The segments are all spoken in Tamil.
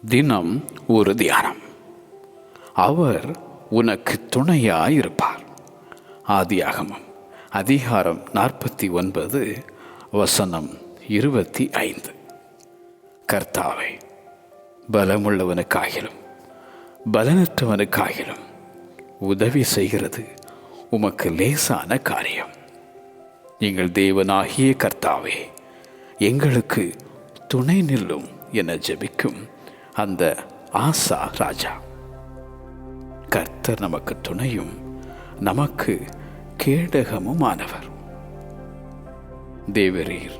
தினம் ஒரு தியானம். அவர் உனக்கு துணையாயிருப்பார். ஆதியாகமம் அதிகாரம் 49 வசனம் 25. கர்த்தாவே, பலமுள்ளவனுக்காகிலும் பலனற்றவனுக்காகிலும் உதவி செய்கிறது உமக்கு லேசான காரியம். எங்கள் தேவனாகிய கர்த்தாவே, எங்களுக்கு துணை நில்லும் என ஜெபிக்கும் அந்த ஆசா ராஜா. கர்த்தர் நமக்கு துணையும் நமக்கு கேடகமும் ஆனவர். தேவரீர்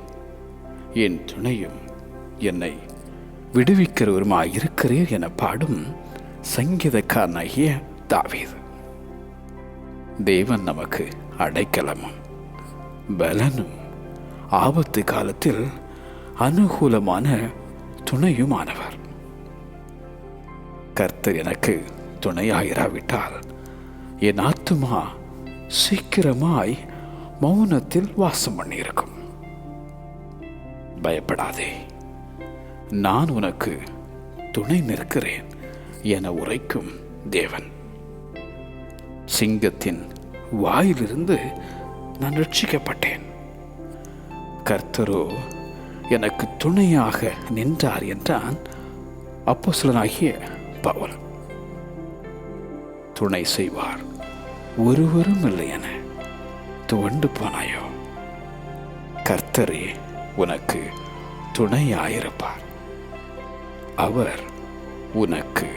என் துணையும் என்னை விடுவிக்கிறவருமாயிருக்கிறீர் என பாடும் சங்கீதக்காரனாகிய தாவீது. தேவன் நமக்கு அடைக்கலமும் பலனும் ஆபத்து காலத்தில் அனுகூலமான துணையுமானவர். கர்த்தர் எனக்கு துணையாயிராவிட்டால் என் ஆத்துமா சீக்கிரமாய் மௌனத்தில் வாசம் பண்ணியிருக்கும். பயப்படாதே, நான் உனக்கு துணை நிற்கிறேன் என உரைக்கும் தேவன். சிங்கத்தின் வாயிலிருந்து நான் ரட்சிக்கப்பட்டேன். கர்த்தரோ எனக்கு துணையாக நின்றார் என்றான் அப்போஸ்தலனாகிய பவுல். துணை செய்வார் ஒருவரும் இல்லை என துவண்டு போனாயோ? கர்த்தரே உனக்கு துணையாயிருப்பார். அவர் உனக்கு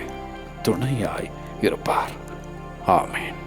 துணையாய் இருப்பார். ஆமென்.